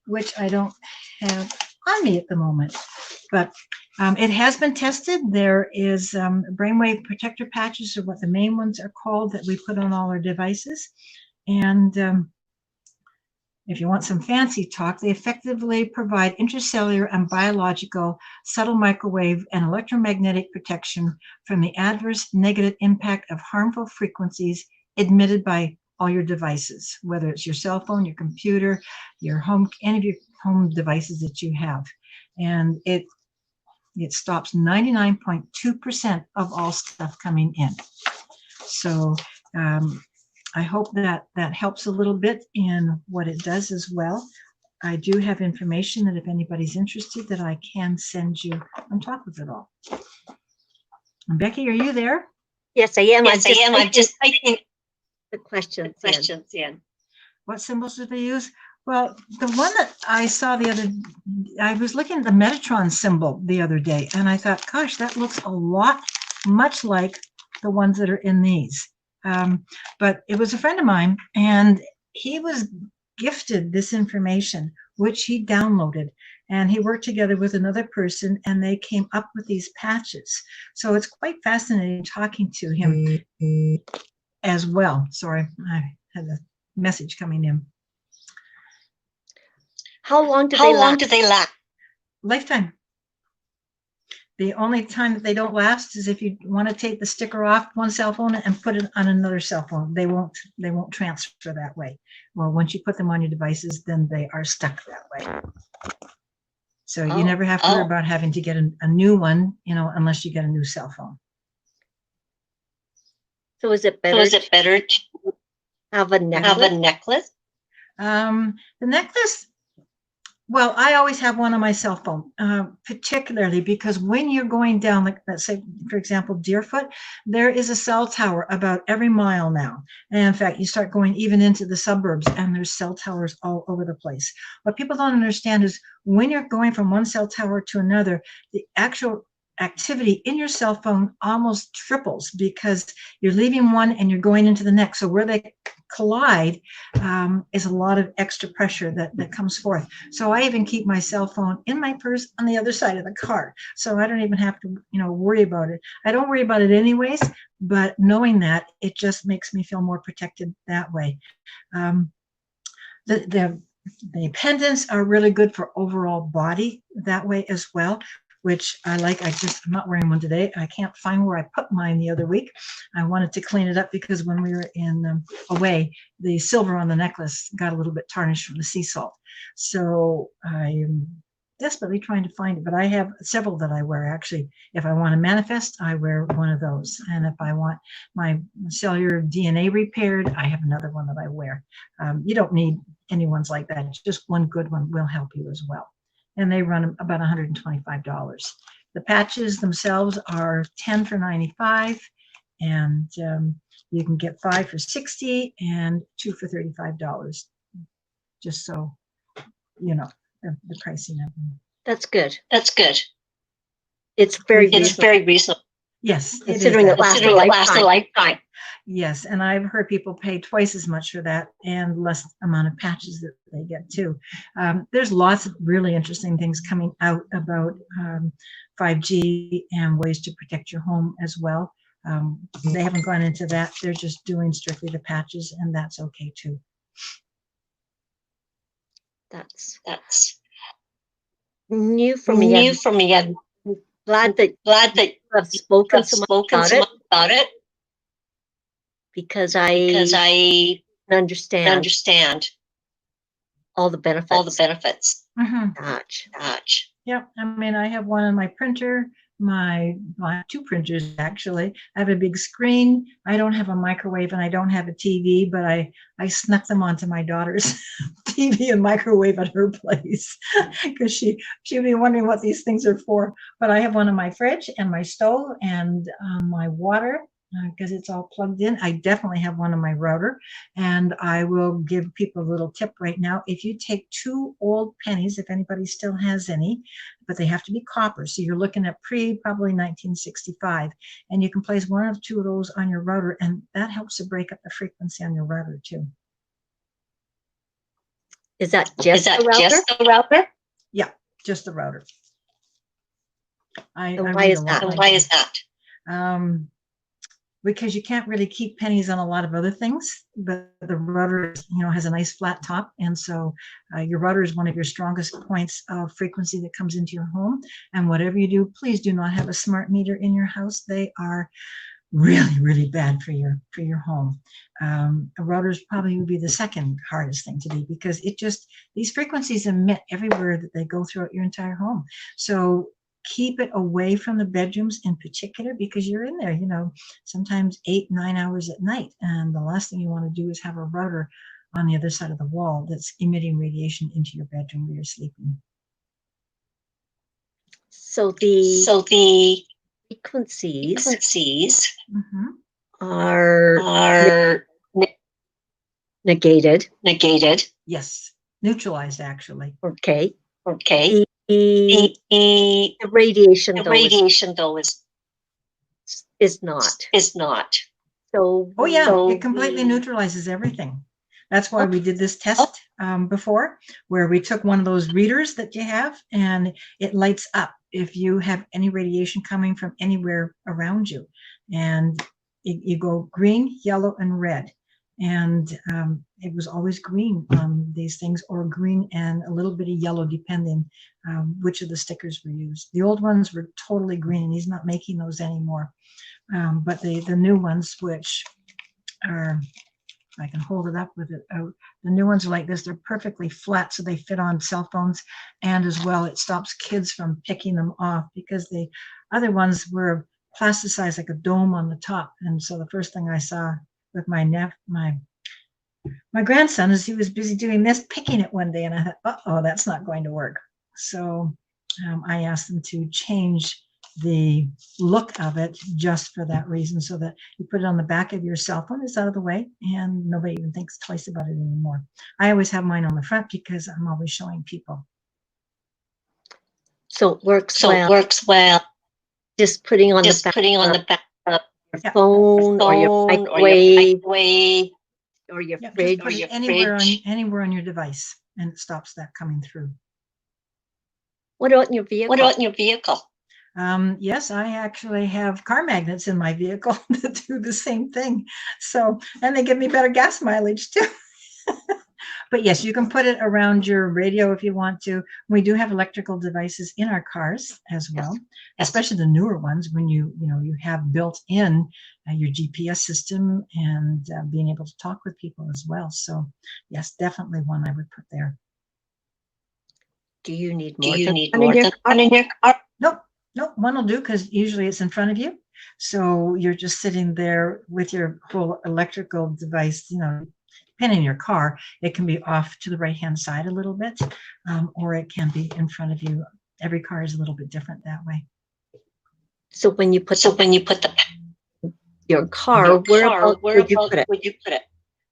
which I don't have on me at the moment. But it has been tested. There is brainwave protector patches, are what the main ones are called, that we put on all our devices. And if you want some fancy talk, they effectively provide intracellular and biological subtle microwave and electromagnetic protection from the adverse negative impact of harmful frequencies emitted by all your devices, whether it's your cell phone, your computer, your home, any of your home devices that you have. And it stops 99.2% of all stuff coming in. So I hope that helps a little bit in what it does as well. I do have information that if anybody's interested, that I can send you on top of it all. And Becky, are you there? Yes, I am. Yes, I am. I'm just typing the questions in. What symbols do they use? Well, the one that I saw I was looking at the Metatron symbol the other day, and I thought, gosh, that looks much like the ones that are in these. But it was a friend of mine, and he was gifted this information, which he downloaded, and he worked together with another person, and they came up with these patches. So it's quite fascinating talking to him as well. Sorry, I had a message coming in. How long do they last? Lifetime. The only time that they don't last is if you want to take the sticker off one cell phone and put it on another cell phone. They won't transfer that way. Well, once you put them on your devices, then they are stuck that way. So you never have to worry about having to get a new one, unless you get a new cell phone. So is it better to have a necklace? The necklace, well, I always have one on my cell phone, particularly because when you're going down, like let's say, for example, Deerfoot, there is a cell tower about every mile now. And in fact, you start going even into the suburbs and there's cell towers all over the place. What people don't understand is when you're going from one cell tower to another, the actual activity in your cell phone almost triples because you're leaving one and you're going into the next. So where they collide is a lot of extra pressure that comes forth. So I even keep my cell phone in my purse on the other side of the car. So I don't even have to, worry about it. I don't worry about it anyways, but knowing that, it just makes me feel more protected that way. The pendants are really good for overall body that way as well, which I like. I'm not wearing one today. I can't find where I put mine the other week. I wanted to clean it up because when we were away, the silver on the necklace got a little bit tarnished from the sea salt. So I'm desperately trying to find it, but I have several that I wear. Actually, if I want to manifest, I wear one of those. And if I want my cellular DNA repaired, I have another one that I wear. You don't need any ones like that. Just one good one will help you as well. And they run about $125. The patches themselves are 10 for $95, and you can get 5 for $60 and 2 for $35. Just so you know the pricing of them. That's good. It's very reasonable. Yes, considering it lasts a lifetime. Yes, and I've heard people pay twice as much for that and less amount of patches that they get too. There's lots of really interesting things coming out about 5G and ways to protect your home as well. They haven't gone into that. They're just doing strictly the patches, and that's okay too. That's new for me. I'm glad that you have spoken so much about it. Because I understand all the benefits. Gotcha. Yep. I mean, I have one on my printer, my 2 printers actually. I have a big screen. I don't have a microwave and I don't have a TV, but I snuck them onto my daughter's TV and microwave at her place because she'd be wondering what these things are for. But I have one on my fridge and my stove and my water. Because it's all plugged in. I definitely have one on my router, and I will give people a little tip right now. If you take 2 old pennies, if anybody still has any, but they have to be copper, so you're looking at probably 1965, and you can place 1 or 2 of those on your router, and that helps to break up the frequency on your router too. Is that just the router? Yeah, just the router. Why is that? Because you can't really keep pennies on a lot of other things, but the router, has a nice flat top. And so your router is one of your strongest points of frequency that comes into your home. And whatever you do, please do not have a smart meter in your house. They are really, really bad for your home. A router probably would be the second hardest thing to do because these frequencies emit everywhere that they go throughout your entire home. So keep it away from the bedrooms in particular because you're in there, sometimes 8-9 hours at night. And the last thing you want to do is have a router on the other side of the wall that's emitting radiation into your bedroom where you're sleeping. So the frequencies are negated. Yes, neutralized actually. Okay. The radiation though is not. So it completely neutralizes everything. That's why we did this test before, where we took one of those readers that you have and it lights up if you have any radiation coming from anywhere around you. And you go green, yellow, and red. And it was always green on these things, or green and a little bit of yellow, depending which of the stickers were used. The old ones were totally green, and he's not making those anymore. But the new ones, which are, I can hold it up with it out. The new ones are like this. They're perfectly flat, so they fit on cell phones, and as well, it stops kids from picking them off, because the other ones were plasticized like a dome on the top. And so the first thing I saw with my grandson is he was busy doing this, picking it one day, and I thought, uh-oh, that's not going to work. So I asked them to change the look of it just for that reason, so that you put it on the back of your cell phone, it's out of the way, and nobody even thinks twice about it anymore. I always have mine on the front because I'm always showing people. So it works So well. it works well. Just putting on Just the back putting on of the back of your Yeah. phone or your phone or your microwave microwave. or your Just fridge. put or it your anywhere fridge. on your device, and it stops that coming through. What about in your vehicle? What about in your vehicle? Yes, I actually have car magnets in my vehicle that do the same thing. So, and they give me better gas mileage too. But yes, you can put it around your radio if you want to. We do have electrical devices in our cars as well, especially the newer ones, when you have built in your GPS system and being able to talk with people as well. So yes, definitely one I would put there. Do you need Do more you than need one more in your than car? one in your car? Nope, one will do, because usually it's in front of you. So you're just sitting there with your whole electrical device, depending on your car, it can be off to the right-hand side a little bit, or it can be in front of you. Every car is a little bit different that way. So when you put your car, Your where car, about would you put it? would you put it?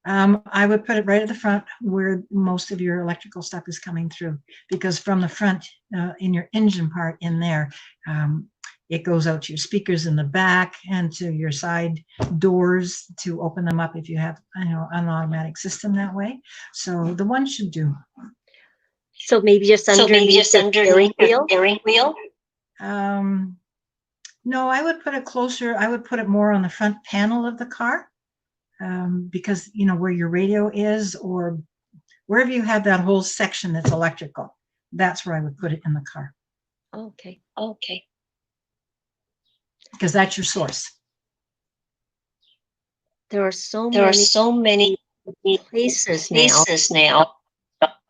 I would put it right at the front where most of your electrical stuff is coming through, because from the front in your engine part in there, it goes out to your speakers in the back and to your side doors to open them up if you have an automatic system that way. So the one should do. So maybe just underneath the steering wheel? Steering wheel? No, I would put it closer. I would put it more on the front panel of the car. Because where your radio is, or wherever you have that whole section that's electrical, that's where I would put it in the car. Okay. Because that's your source. There are so many places now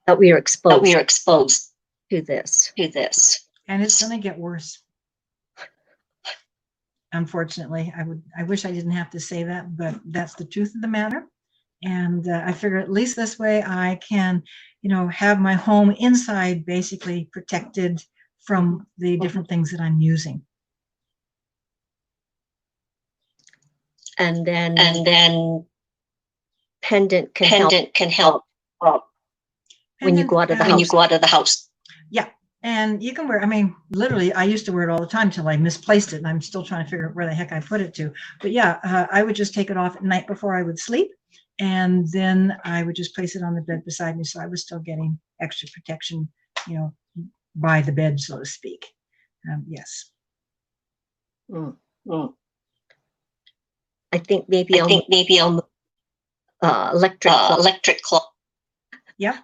that we are exposed to this. And it's going to get worse. Unfortunately, I wish I didn't have to say that, but that's the truth of the matter. And I figure at least this way I can, have my home inside basically protected from the different things that I'm using. And then pendant can help when you go out of the house. Yeah. And you can wear, literally, I used to wear it all the time till I misplaced it, and I'm still trying to figure out where the heck I put it to. But yeah, I would just take it off at night before I would sleep, and then I would just place it on the bed beside me, so I was still getting extra protection, by the bed, so to speak. Yes. I think maybe I'll electric clock. Yep.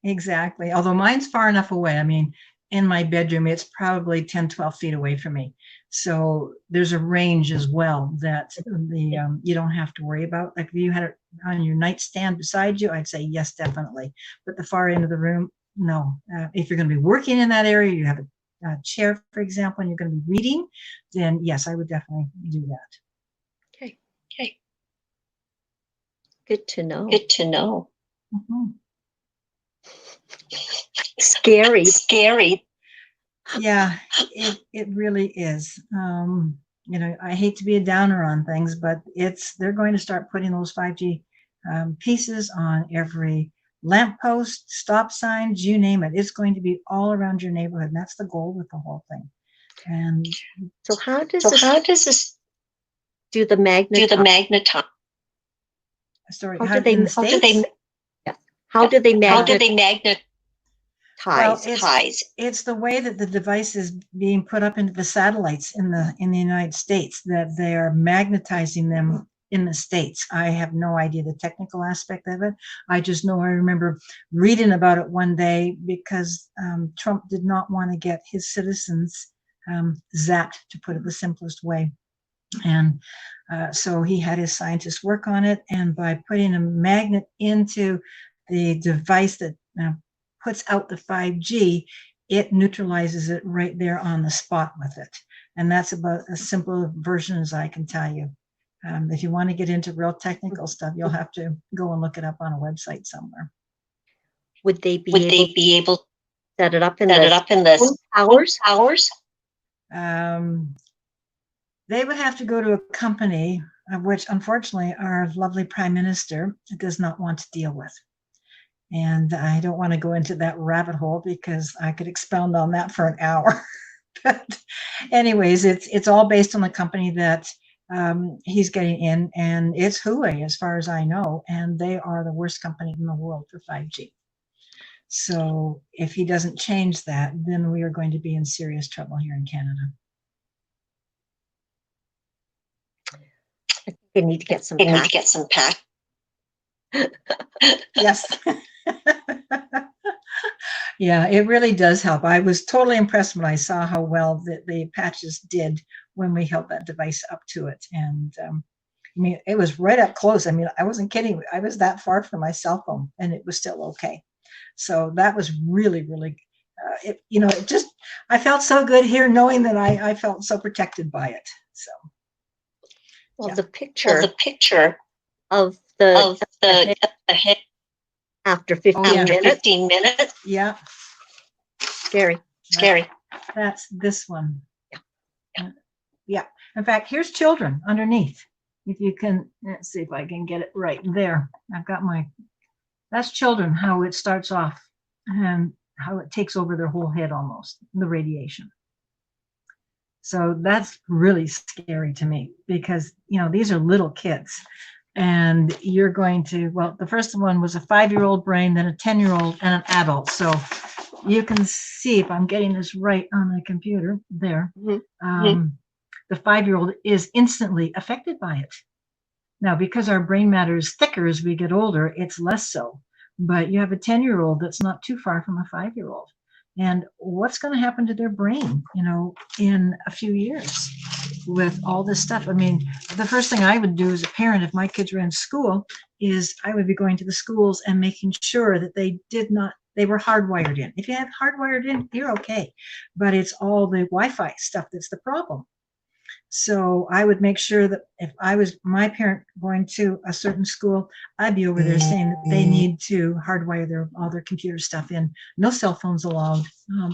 Exactly. Although mine's far enough away. In my bedroom, it's probably 10, 12 feet away from me. So there's a range as well that you don't have to worry about. Like if you had it on your nightstand beside you, I'd say yes, definitely. But the far end of the room, no. If you're going to be working in that area, you have a chair, for example, and you're going to be reading, then yes, I would definitely do that. Okay. Good to know. Mm-hmm. Scary. Yeah, it really is. I hate to be a downer on things, but they're going to start putting those 5G pieces on every lamppost, stop signs, you name it. It's going to be all around your neighborhood, and that's the goal with the whole thing. And so how does this do the magneton? Sorry, How do they? in the States? How do they How do they magnetize? Well, it's the way that the device is being put up into the satellites in the United States, that they are magnetizing them in the States. I have no idea the technical aspect of it. I just know I remember reading about it one day because Trump did not want to get his citizens zapped, to put it the simplest way. And so he had his scientists work on it, and by putting a magnet into the device that puts out the 5G, it neutralizes it right there on the spot with it. And that's about as simple a version as I can tell you. If you want to get into real technical stuff, you'll have to go and look it up on a website somewhere. Would they be able to set it up in the hours? They would have to go to a company, of which unfortunately our lovely Prime Minister does not want to deal with. And I don't want to go into that rabbit hole because I could expound on that for an hour. But anyways, it's all based on the company that he's getting in, and it's Huawei as far as I know, and they are the worst company in the world for 5G. So if he doesn't change that, then we are going to be in serious trouble here in Canada. They need to get some pack. Yes. Yeah, it really does help. I was totally impressed when I saw how well the patches did when we held that device up to it. And I mean, it was right up close. I mean, I wasn't kidding. I was that far from my cell phone and it was still okay. So that was really, really, it just, I felt so good here knowing that I felt so protected by it. So. Well, yeah. the picture of the head after 15 minutes. Yeah. Scary. That's this one. Yeah. In fact, here's children underneath. If you can, let's see if I can get it right there. I've got that's children, how it starts off and how it takes over their whole head almost, the radiation. So that's really scary to me because, these are little kids. And you're going to, well, the first one was a 5-year-old brain, then a 10-year-old and an adult. So you can see if I'm getting this right on the computer there. Mm-hmm. The 5-year-old is instantly affected by it. Now, because our brain matter is thicker as we get older, it's less so. But you have a 10-year-old that's not too far from a 5-year-old. And what's going to happen to their brain, in a few years with all this stuff? I mean, the first thing I would do as a parent, if my kids were in school, is I would be going to the schools and making sure that they were hardwired in. If you have hardwired in, you're okay. But it's all the Wi-Fi stuff that's the problem. So I would make sure that if I was my parent going to a certain school, I'd be over there saying that they need to hardwire all their computer stuff in. No cell phones allowed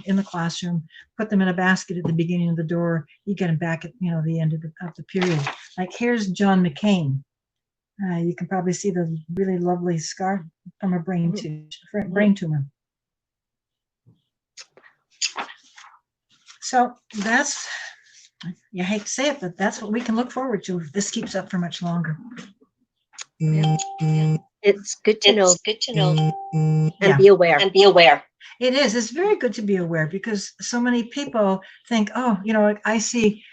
in the classroom. Put them in a basket at the beginning of the door. You get them back at the end of the period. Like here's John McCain. You can probably see the really lovely scar from a brain tumor. So that's. You hate to say it, but that's what we can look forward to if this keeps up for much longer. Yeah. It's good to know. And be aware. It is. It's very good to be aware because so many people think, I see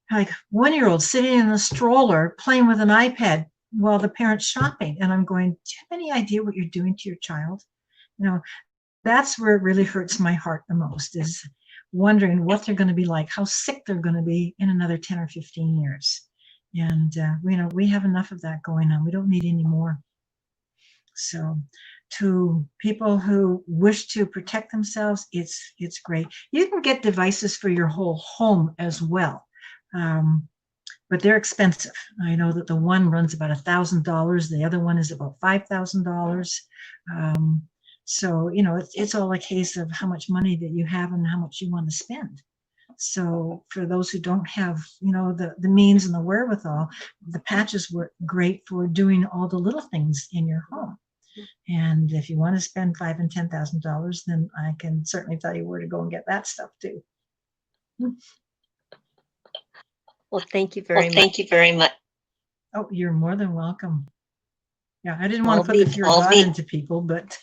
like 1-year-olds sitting in a stroller playing with an iPad while the parent's shopping. And I'm going, do you have any idea what you're doing to your child? That's where it really hurts my heart the most is wondering what they're going to be like, how sick they're going to be in another 10 or 15 years. And, we have enough of that going on. We don't need any more. So to people who wish to protect themselves, it's great. You can get devices for your whole home as well. But they're expensive. I know that the one runs about $1,000. The other one is about $5,000. So, it's all a case of how much money that you have and how much you want to spend. So for those who don't have, the means and the wherewithal, the patches work great for doing all the little things in your home. And if you want to spend $5,000 and $10,000, then I can certainly tell you where to go and get that stuff too. Well, thank you very much. Oh, you're more than welcome. Yeah, I didn't want to put the fear of God into people, but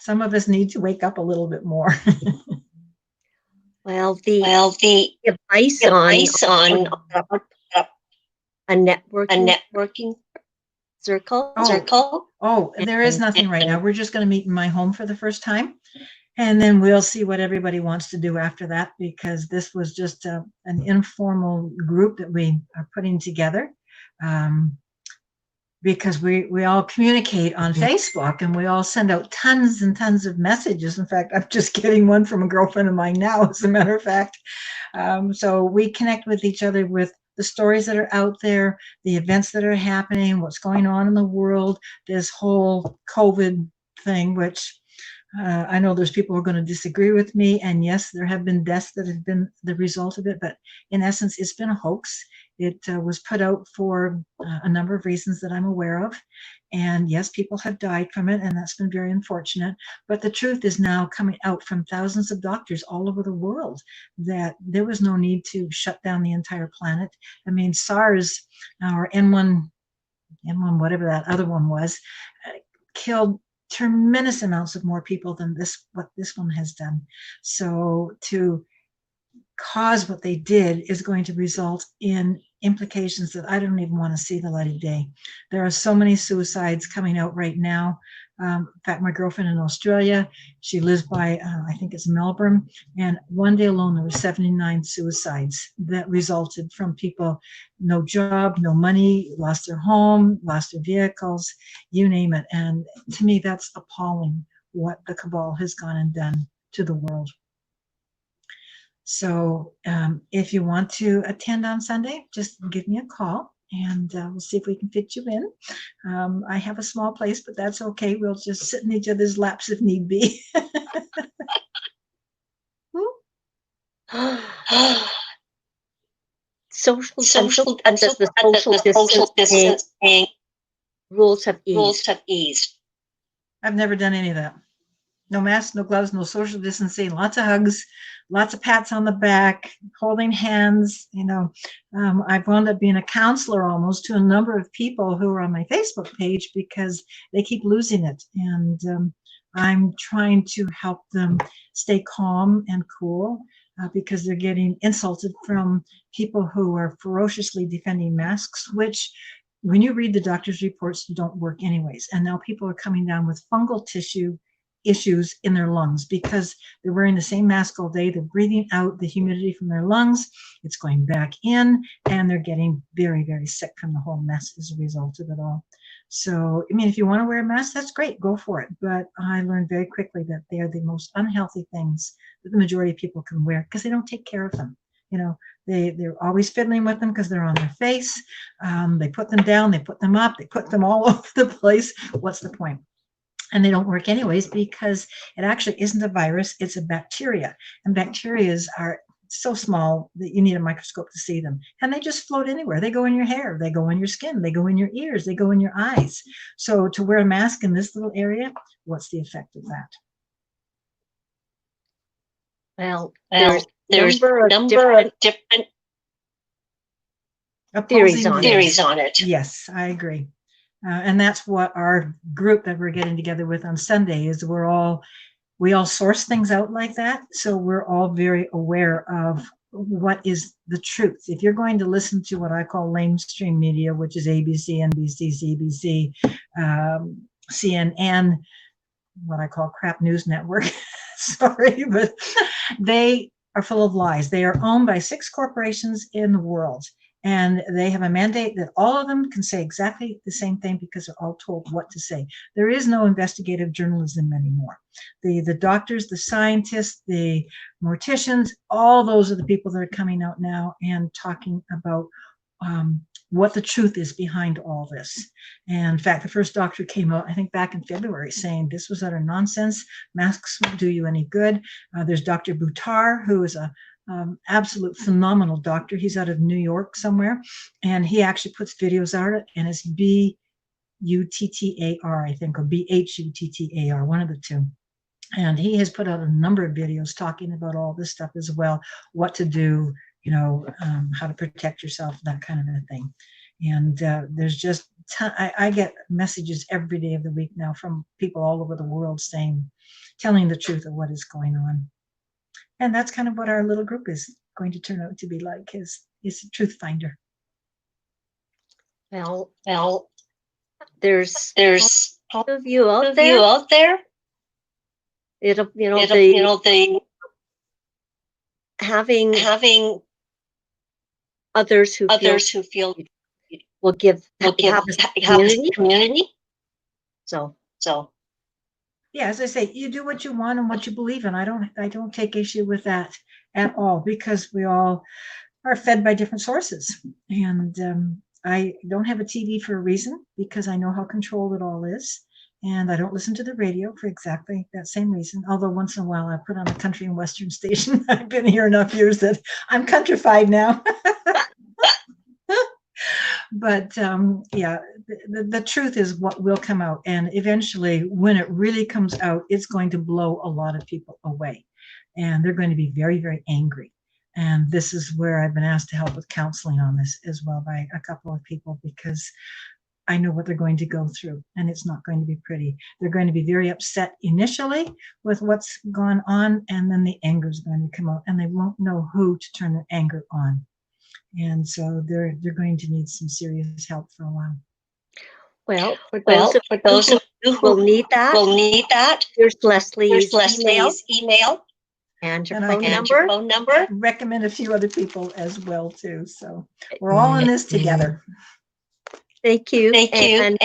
some of us need to wake up a little bit more. Well, the advice on a networking circle. Oh, there is nothing right now. We're just going to meet in my home for the first time. And then we'll see what everybody wants to do after that, because this was just an informal group that we are putting together. Because we all communicate on Facebook, and we all send out tons and tons of messages. In fact, I'm just getting one from a girlfriend of mine now, as a matter of fact. So we connect with each other with the stories that are out there, the events that are happening, what's going on in the world, this whole COVID thing, which I know there's people who are going to disagree with me. And yes, there have been deaths that have been the result of it, but in essence, it's been a hoax. It was put out for a number of reasons that I'm aware of. And yes, people have died from it, and that's been very unfortunate. But the truth is now coming out from thousands of doctors all over the world that there was no need to shut down the entire planet. I mean, SARS or N1, whatever that other one was, killed tremendous amounts of more people than what this one has done. So to cause what they did is going to result in implications that I don't even want to see the light of day. There are so many suicides coming out right now. In fact, my girlfriend in Australia, she lives by, I think it's Melbourne, and one day alone there were 79 suicides that resulted from people, no job, no money, lost their home, lost their vehicles, you name it. And to me, that's appalling what the cabal has gone and done to the world. So if you want to attend on Sunday, just give me a call, and we'll see if we can fit you in. I have a small place, but that's okay. We'll just sit in each other's laps if need be. Social distancing rules have eased. I've never done any of that. No masks, no gloves, no social distancing, lots of hugs, lots of pats on the back, holding hands. I've wound up being a counselor almost to a number of people who are on my Facebook page because they keep losing it. And I'm trying to help them stay calm and cool because they're getting insulted from people who are ferociously defending masks, which when you read the doctor's reports, don't work anyways. And now people are coming down with fungal tissue issues in their lungs because they're wearing the same mask all day. They're breathing out the humidity from their lungs. It's going back in, and they're getting very, very sick from the whole mess as a result of it all. So, I mean, if you want to wear a mask, that's great, go for it. But I learned very quickly that they are the most unhealthy things that the majority of people can wear because they don't take care of them. They're always fiddling with them because they're on their face. They put them down, they put them up, they put them all over the place. What's the point? And they don't work anyways because it actually isn't a virus, it's a bacteria. And bacteria are so small that you need a microscope to see them. And they just float anywhere. They go in your hair, they go in your skin, they go in your ears, they go in your eyes. So to wear a mask in this little area, what's the effect of that? Well, there's a number of different theories on it. Yes, I agree. And that's what our group that we're getting together with on Sunday is. We all source things out like that. So we're all very aware of what is the truth. If you're going to listen to what I call mainstream media, which is ABC, NBC, CBC, CNN, what I call crap news network, sorry, but they are full of lies. They are owned by 6 corporations in the world. And they have a mandate that all of them can say exactly the same thing because they're all told what to say. There is no investigative journalism anymore. The doctors, the scientists, the morticians, all those are the people that are coming out now and talking about what the truth is behind all this. And in fact, the first doctor came out, I think back in February, saying this was utter nonsense. Masks won't do you any good. There's Dr. Buttar, who is a absolute phenomenal doctor. He's out of New York somewhere, and he actually puts videos out, and it's Buttar, I think, or Bhuttar, one of the two. And he has put out a number of videos talking about all this stuff as well, what to do, how to protect yourself, that kind of a thing. And there's just I get messages every day of the week now from people all over the world telling the truth of what is going on. And that's kind of what our little group is going to turn out to be like, is a truth finder. Well, there's all of you out you there. out there. The having others who feel will give community. So yeah, as I say, you do what you want and what you believe in. I don't take issue with that at all, because we all are fed by different sources. And I don't have a TV for a reason, because I know how controlled it all is. And I don't listen to the radio for exactly that same reason. Although once in a while I put on a country and western station. I've been here enough years that I'm countrified now. But yeah, the truth is what will come out. And eventually, when it really comes out, it's going to blow a lot of people away. And they're going to be very, very angry. And this is where I've been asked to help with counseling on this as well by a couple of people, because I know what they're going to go through, and it's not going to be pretty. They're going to be very upset initially with what's gone on, and then the anger is going to come out, and they won't know who to turn their anger on. And so they're going to need some serious help for a while. Well, for those of you who will need that, here's Leslie's email and your And phone number. Recommend a few other people as well too. So we're all in this together. Thank you. And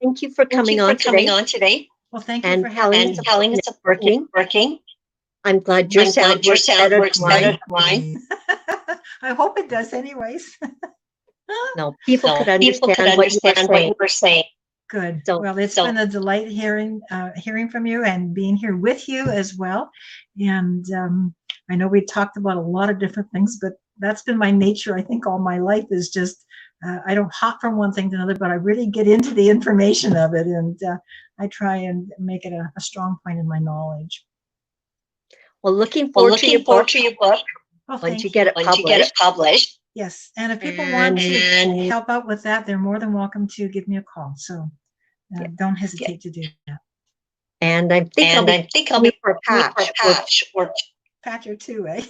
thank you for coming on today. Well, thank you and for having me. telling us it's working. I'm glad your sound works better than mine. I hope it does anyways. No, people could understand what you were saying. Good. So- Well, it's been a delight hearing from you and being here with you as well. And I know we talked about a lot of different things, but that's been my nature. I think all my life is just, I don't hop from one thing to another, but I really get into the information of it. And I try and make it a strong point in my knowledge. Well, looking forward to your book Well, once you get it published. Yes. And if people want to help out with that, they're more than welcome to give me a call. So don't hesitate to do that. And I think I'll be for a patch or Patch or two, eh?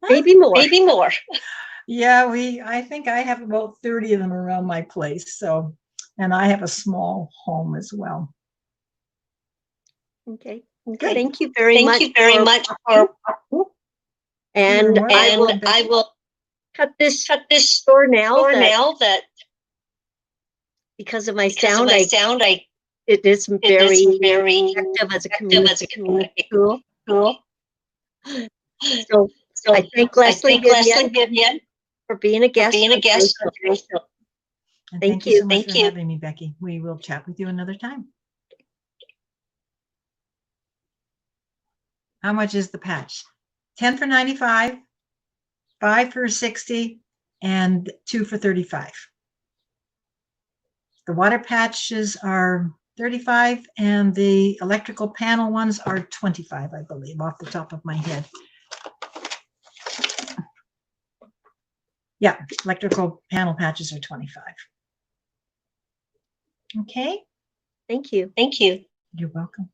maybe more. Yeah, I think I have about 30 of them around my place. So, and I have a small home as well. Okay. Good. Thank you very much. And I will cut this short now that because of my sound, it is very effective as a community tool. So I thank Leslie Vivian for being a guest. And Thank you so much you. for having me, Becky. We will chat with you another time. How much is the patch? 10 for 95, 5 for 60, and 2 for 35. The water patches are 35, and the electrical panel ones are 25, I believe, off the top of my head. Yeah, electrical panel patches are 25. Okay. Thank you. You're welcome.